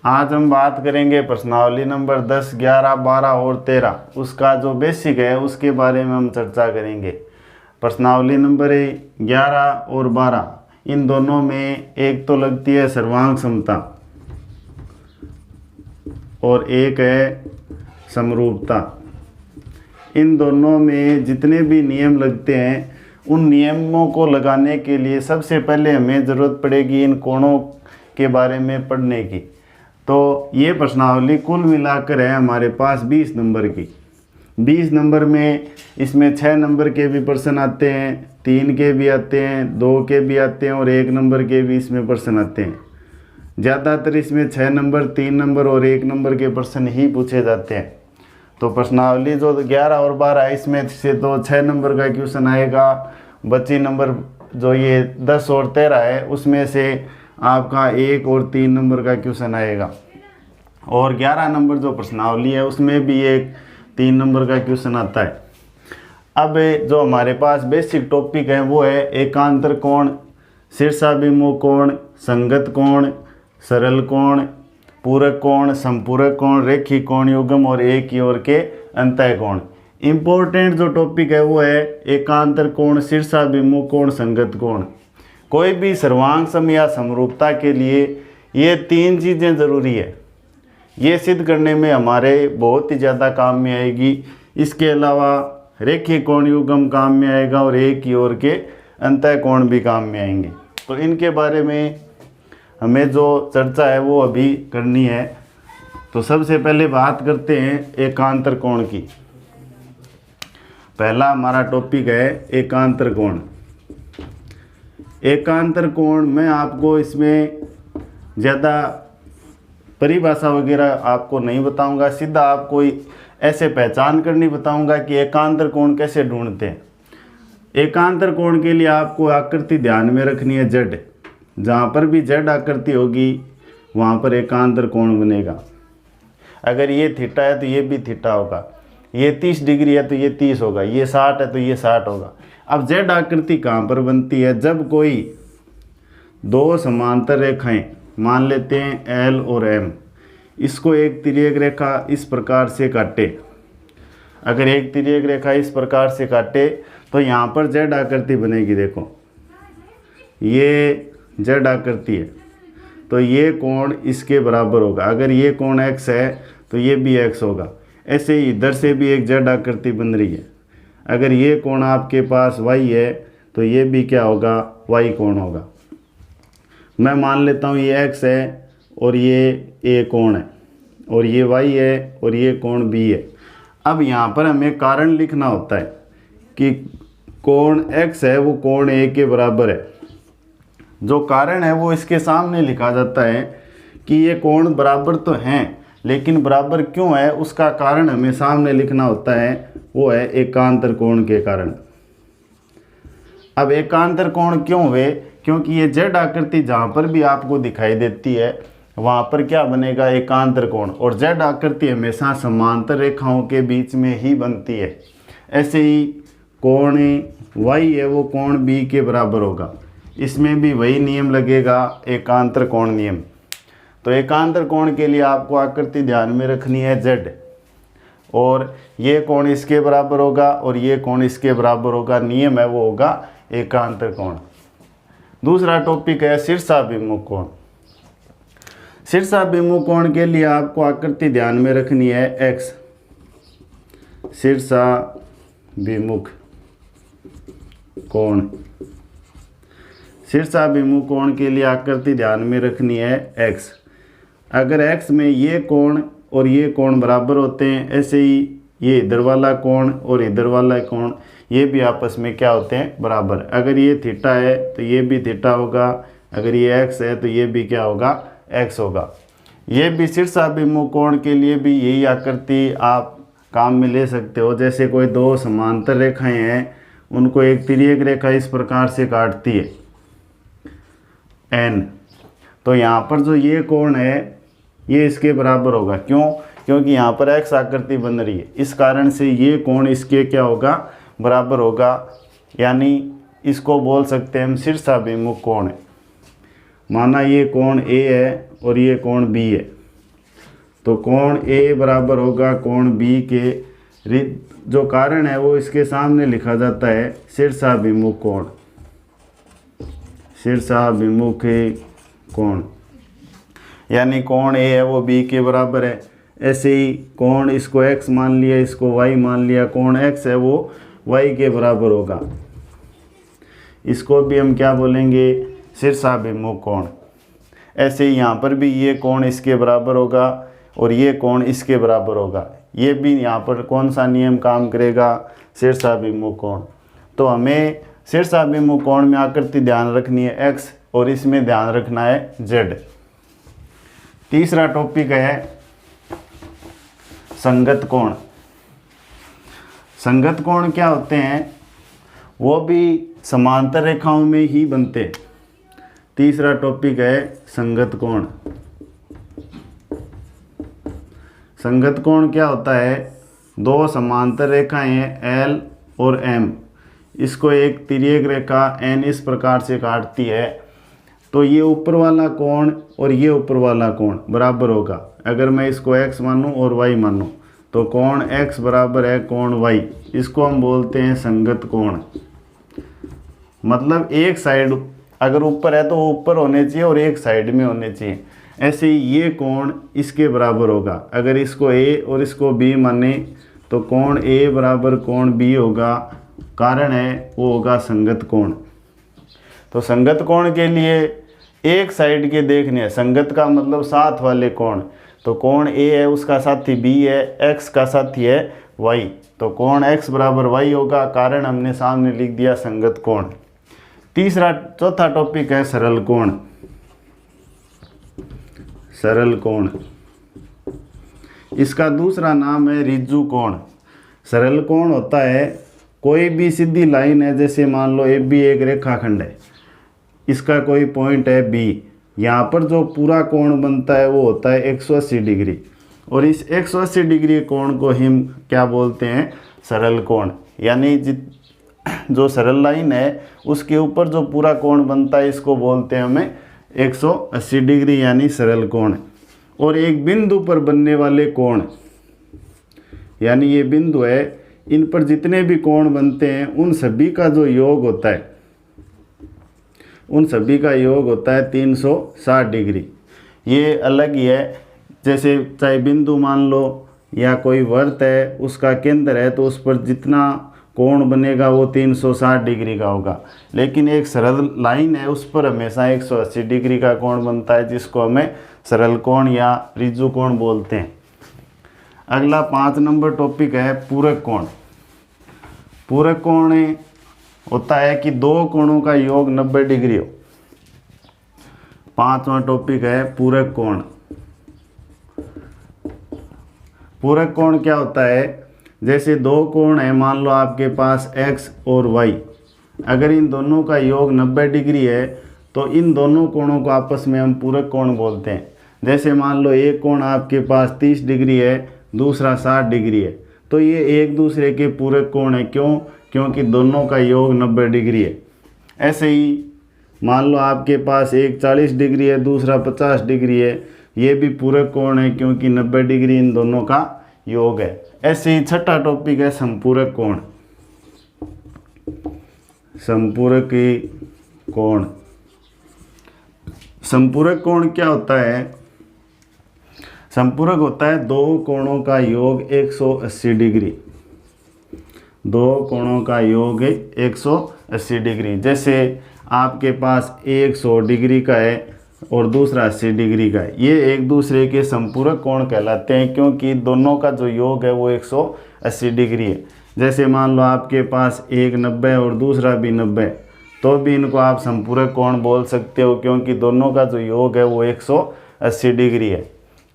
आज हम बात करेंगे प्रश्नावली नंबर 10, 11, 12 और 13। उसका जो बेसिक है उसके बारे में हम चर्चा करेंगे। प्रश्नावली नंबर 11 और 12 इन दोनों में एक तो लगती है सर्वांग समता और एक है समरूपता। इन दोनों में जितने भी नियम लगते हैं उन नियमों को लगाने के लिए सबसे पहले हमें ज़रूरत पड़ेगी इन कोणों के बारे में पढ़ने की। तो ये प्रश्नावली कुल मिलाकर है हमारे पास 20 नंबर की। 20 नंबर में इसमें 6 नंबर के भी प्रश्न आते हैं, 3 के भी आते हैं, 2 के भी आते हैं और 1 नंबर के भी इसमें प्रश्न आते हैं। ज़्यादातर इसमें 6 नंबर, 3 नंबर और 1 नंबर के प्रश्न ही पूछे जाते हैं। तो प्रश्नावली जो 11 और 12 है इसमें से तो 6 नंबर का क्वेश्चन आएगा। बची नंबर जो ये 10 और 13 है उसमें से आपका 1 और 3 नंबर का क्वेश्चन आएगा। और 11 नंबर जो प्रश्नावली है उसमें भी एक 3 नंबर का क्वेश्चन आता है। अब जो हमारे पास बेसिक टॉपिक है वो है एकांतर कोण, शीर्षाभिमुख कोण, संगत कोण, सरल कोण, पूरक कोण, संपूरक कोण, रेखिक कोण, युग्म और एक की ओर के अंतः कोण। इम्पोर्टेंट जो टॉपिक है वो है एकांतर कोण, शीर्षाभिमुख कोण, संगत कोण। कोई भी सर्वांग सम या समरूपता के लिए ये 3 चीज़ें ज़रूरी है। ये सिद्ध करने में हमारे बहुत ही ज़्यादा काम में आएगी। इसके अलावा रेखिक कोण, युग्म काम में आएगा और एक की ओर के अंतः कोण भी काम में आएंगे। तो इनके बारे में हमें जो चर्चा है वो अभी करनी है। तो सबसे पहले बात करते हैं एकांतर कोण की। पहला हमारा टॉपिक है एकांतर कोण। एकांतर कोण मैं आपको इसमें ज़्यादा परिभाषा वगैरह आपको नहीं बताऊंगा, सीधा आपको ऐसे पहचान करनी बताऊंगा कि एकांतर कोण कैसे ढूंढते हैं। एकांतर कोण के लिए आपको आकृति ध्यान में रखनी है जेड। जहाँ पर भी जेड आकृति होगी वहाँ पर एकांतर कोण बनेगा। अगर ये थीटा है तो ये भी थीटा होगा, ये 30 डिग्री है तो ये 30 होगा, ये 60 है तो ये 60 होगा। अब जेड आकृति कहाँ पर बनती है? जब कोई 2 समांतर रेखाएं मान लेते हैं एल और एम, इसको एक तिर्यक रेखा इस प्रकार से काटे। अगर एक तिर्यक रेखा इस प्रकार से काटे तो यहाँ पर जेड आकृति बनेगी। देखो ये जेड आकृति है तो ये कोण इसके बराबर होगा। अगर ये कोण x है तो ये भी x होगा। ऐसे ही इधर से भी एक जेड आकृति बन रही है। अगर ये कोण आपके पास y है तो ये भी क्या होगा? y कोण होगा। मैं मान लेता हूँ ये x है और ये a कोण है और ये y है और ये कोण b है। अब यहाँ पर हमें कारण लिखना होता है कि कोण x है वो कोण a के बराबर है। जो कारण है वो इसके सामने लिखा जाता है कि ये कोण बराबर तो हैं लेकिन बराबर क्यों है उसका कारण हमें सामने लिखना होता है, वो है एकांतर कोण के कारण। अब एकांतर कोण क्यों हुए? क्योंकि ये जेड आकृति जहाँ पर भी आपको दिखाई देती है वहाँ पर क्या बनेगा? एकांतर कोण। और जेड आकृति हमेशा समांतर रेखाओं के बीच में ही बनती है। ऐसे ही कोण y है वो कोण b के बराबर होगा। इसमें भी वही नियम लगेगा, एकांतर कोण नियम। तो एकांतर कोण के लिए आपको आकृति ध्यान में रखनी है z, और ये कोण इसके बराबर होगा और ये कोण इसके बराबर होगा। नियम है वो होगा एकांतर कोण। दूसरा टॉपिक है शीर्षाभिमुख कोण। शीर्षाभिमुख कोण के लिए आपको आकृति ध्यान में रखनी है x, शीर्षाभिमुख कोण। शीर्षाभिमुख कोण के लिए आकृति ध्यान में रखनी है x। अगर x में ये कोण और ये कोण बराबर होते हैं, ऐसे ही ये इधर वाला कोण और इधर वाला कोण ये भी आपस में क्या होते हैं? बराबर। अगर ये थीटा है तो ये भी थीटा होगा, अगर ये x है तो ये भी क्या होगा? x होगा। ये भी शीर्षाभिमुख कोण के लिए भी यही आकृति आप काम में ले सकते हो। जैसे कोई 2 समांतर रेखाएं हैं, उनको एक तिर्यक रेखा इस प्रकार से काटती है n, तो यहाँ पर जो ये कोण है ये इसके बराबर होगा। क्यों? क्योंकि यहाँ पर x आकृति बन रही है, इस कारण से ये कोण इसके क्या होगा? बराबर होगा। यानी इसको बोल सकते हैं हम शीर्षाभिमुख कोण है। माना ये कोण A है और ये कोण B है, तो कोण ए बराबर होगा कोण बी के। जो कारण है वो इसके सामने लिखा जाता है शीर्षाभिमुख कोण, शीर्षाभिमुख कोण, यानी कोण ए है वो बी के बराबर है। ऐसे ही कोण इसको x मान लिया, इसको y मान लिया, कोण x है वो y के बराबर होगा। इसको भी हम क्या बोलेंगे, शीर्षाभिमुख कोण। ऐसे ही यहाँ पर भी ये कोण इसके बराबर होगा और ये कोण इसके बराबर होगा। ये भी यहाँ पर कौन सा नियम काम करेगा, शीर्षाभिमुख कोण। तो हमें शीर्षाभिमुख कोण में आकृति ध्यान रखनी है x और इसमें ध्यान रखना है z। तीसरा टॉपिक है संगत कोण। संगत कोण क्या होते हैं, वो भी समांतर रेखाओं में ही बनते हैं। तीसरा टॉपिक है संगत कोण। संगत कोण क्या होता है, दो समांतर रेखाएं हैं L और M, इसको एक तिर्यक रेखा N इस प्रकार से काटती है, तो ये ऊपर वाला कोण और ये ऊपर वाला कोण बराबर होगा। अगर मैं इसको x मानूं और y मानूं तो कोण x बराबर है कोण y, इसको हम बोलते हैं संगत कोण। मतलब एक साइड अगर ऊपर है तो वो ऊपर होने चाहिए और एक साइड में होने चाहिए। ऐसे ही ये कोण इसके बराबर होगा। अगर इसको a और इसको b माने तो कोण a बराबर कोण b होगा, कारण है वो होगा संगत कोण। तो संगत कोण के लिए एक साइड के देखने हैं, संगत का मतलब साथ वाले कोण। तो कोण a है उसका साथी b है, x का साथी है y, तो कोण x बराबर y होगा, कारण हमने सामने लिख दिया संगत कोण। चौथा टॉपिक है सरल कोण। सरल कोण, इसका दूसरा नाम है ऋजु कोण। सरल कोण होता है कोई भी सीधी लाइन है, जैसे मान लो AB एक रेखाखंड है, इसका कोई पॉइंट है B, यहाँ पर जो पूरा कोण बनता है वो होता है 180 डिग्री, और इस 180 डिग्री कोण को हम क्या बोलते हैं, सरल कोण। यानी जो सरल लाइन है उसके ऊपर जो पूरा कोण बनता है इसको बोलते हैं हमें 180 डिग्री, यानी सरल कोण। और एक बिंदु पर बनने वाले कोण, यानी ये बिंदु है, इन पर जितने भी कोण बनते हैं उन सभी का जो योग होता है, उन सभी का योग होता है 360 डिग्री। ये अलग ही है, जैसे चाहे बिंदु मान लो या कोई वृत्त है, उसका केंद्र है तो उस पर जितना कोण बनेगा वो 360 डिग्री का होगा। लेकिन एक सरल लाइन है उस पर हमेशा 180 डिग्री का कोण बनता है, जिसको हमें सरल कोण या ऋजु कोण बोलते हैं। अगला 5 नंबर टॉपिक है पूरक कोण। पूरक कोण होता है कि दो कोणों का योग 90 डिग्री हो। 5वां टॉपिक है पूरक कोण। पूरक कोण क्या होता है, जैसे दो कोण है, मान लो आपके पास x और y, अगर इन दोनों का योग 90 डिग्री है तो इन दोनों कोणों को आपस में हम पूरक कोण बोलते हैं। जैसे मान लो एक कोण आपके पास 30 डिग्री है, दूसरा 60 डिग्री है, तो ये एक दूसरे के पूरक कोण है। क्यों? क्योंकि दोनों का योग 90 डिग्री है। ऐसे ही मान लो आपके पास एक 40 डिग्री है, दूसरा 50 डिग्री है, ये भी पूरक कोण है क्योंकि 90 डिग्री इन दोनों का योग है। ऐसे ही छठा टॉपिक है संपूरक कोण। संपूरक कोण, संपूरक कोण क्या होता है, संपूरक होता है दो कोणों का योग 180 डिग्री। दो कोणों का योग 180 डिग्री। जैसे आपके पास एक 100 डिग्री का है और दूसरा 80 डिग्री का है, ये एक दूसरे के संपूरक कोण कहलाते हैं क्योंकि दोनों का जो योग है वो 180 डिग्री है। जैसे मान लो आपके पास एक 90 और दूसरा भी 90, तो भी इनको आप संपूरक कोण बोल सकते हो क्योंकि दोनों का जो योग है वो 180 डिग्री है।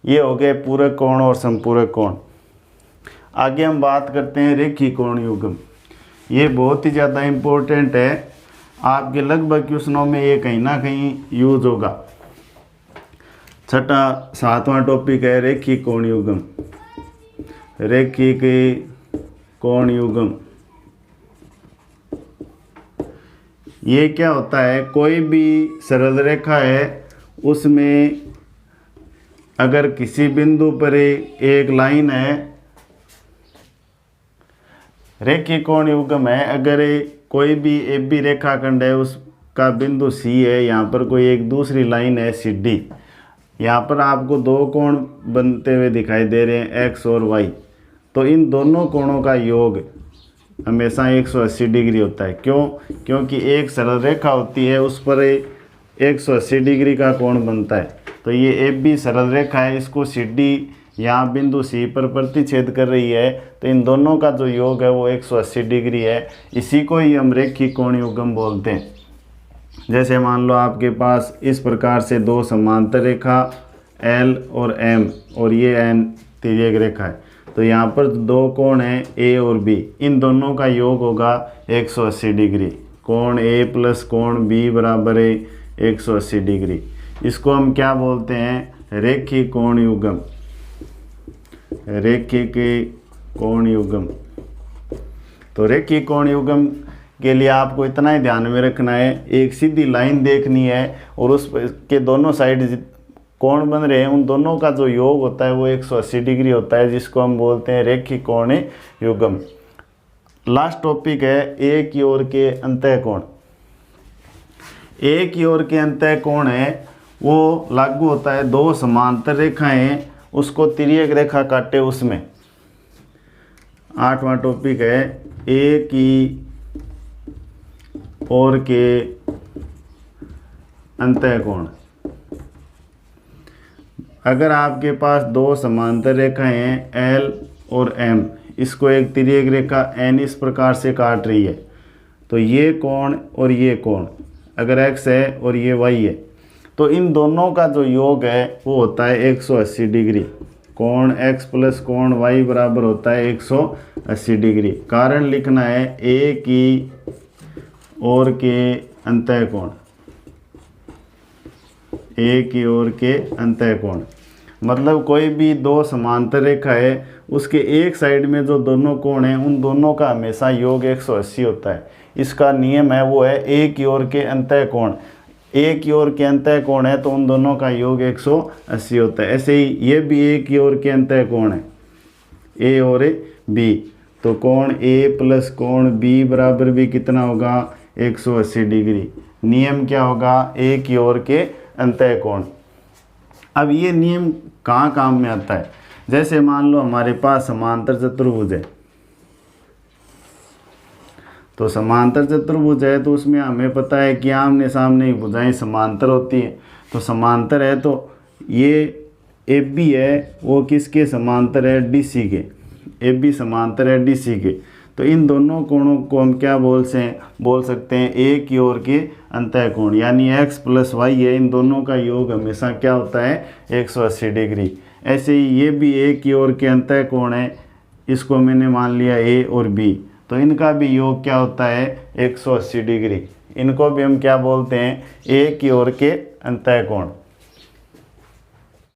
ये हो गए पूरक कोण और संपूरक कोण। आगे हम बात करते हैं रेखी कोण युग्म। ये बहुत ही ज़्यादा इम्पोर्टेंट है, आपके लगभग क्वेश्चनों में ये कहीं ना कहीं यूज होगा। 7वां टॉपिक है रेखी कोण युग्म। रेखी कोण युग्म, ये क्या होता है, कोई भी सरल रेखा है उसमें अगर किसी बिंदु पर एक लाइन है, रेखीय कोण युग्म है, अगर कोई भी ए बी रेखाखंड है उसका बिंदु सी है, यहाँ पर कोई एक दूसरी लाइन है सी डी, यहाँ पर आपको दो कोण बनते हुए दिखाई दे रहे हैं एक्स और वाई, तो इन दोनों कोणों का योग हमेशा 180 डिग्री होता है। क्यों? क्योंकि एक सरल रेखा होती है उस पर 180 डिग्री का कोण बनता है। तो ये ए बी सरल रेखा है, इसको सी डी यहाँ बिंदु सी पर प्रतिच्छेद कर रही है, तो इन दोनों का जो योग है वो 180 डिग्री है। इसी को ही हम रेखीय कोण युग्म बोलते हैं। जैसे मान लो आपके पास इस प्रकार से दो समांतर रेखा एल और एम और ये एन तिर्यक रेखा है, तो यहाँ पर दो कोण हैं ए और बी, इन दोनों का योग होगा 180 डिग्री। कोण ए प्लस कोण बी बराबर है 180 डिग्री। इसको हम क्या बोलते हैं? रेखीय कोण युग्म। रेखीय के कोण युग्म। तो रेखीय कोण युग्म के लिए आपको इतना ही ध्यान में रखना है, एक सीधी लाइन देखनी है और उस के दोनों साइड कोण बन रहे हैं, उन दोनों का जो योग होता है वो 180 डिग्री होता है, जिसको हम बोलते हैं रेखीय कोण युग्म। लास्ट टॉपिक है ए की ओर के अंतः कोण। ए की ओर के अंतः कोण है वो लागू होता है दो समांतर रेखाएं उसको तिर्यक रेखा काटे उसमें। 8वां टॉपिक है ए की ओर के अंतः कोण। अगर आपके पास दो समांतर रेखाएं हैं एल और एम, इसको एक तिर्यक रेखा एन इस प्रकार से काट रही है, तो ये कोण और ये कोण अगर एक्स है और ये वाई है, तो इन दोनों का जो योग है वो होता है 180 डिग्री। कोण x प्लस कोण y बराबर होता है 180 डिग्री। कारण लिखना है ए की ओर के अंतः कोण। ए की ओर के अंतः कोण मतलब कोई भी दो समांतर रेखा है उसके एक साइड में जो दोनों कोण हैं उन दोनों का हमेशा योग 180 होता है। इसका नियम है वो है ए की ओर के अंतः कोण। ए की ओर के अंतः कोण है तो उन दोनों का योग 180 होता है। ऐसे ही ये भी ए की ओर के अंतः कोण है, ए और बी, तो कोण ए प्लस कोण बी बराबर भी कितना होगा 180 डिग्री। नियम क्या होगा? ए की ओर के अंतः कोण। अब ये नियम कहाँ काम में आता है? जैसे मान लो हमारे पास समांतर चतुर्भुज है, तो समांतर चतुर्भुज है तो उसमें हमें पता है कि आमने सामने भुजाएं समांतर होती हैं। तो समांतर है तो ये ए बी है वो किसके समांतर है? डी सी के। ए बी समांतर है डी सी के, तो इन दोनों कोणों को हम क्या बोल सकते हैं? ए की ओर के अंतः कोण, यानी x प्लस वाई है, इन दोनों का योग हमेशा क्या होता है? 180 डिग्री। ऐसे ही ये भी ए की ओर के अंतः कोण है, इसको मैंने मान लिया ए और बी, तो इनका भी योग क्या होता है? 180 डिग्री। इनको भी हम क्या बोलते हैं? ए की ओर के अंतः कोण।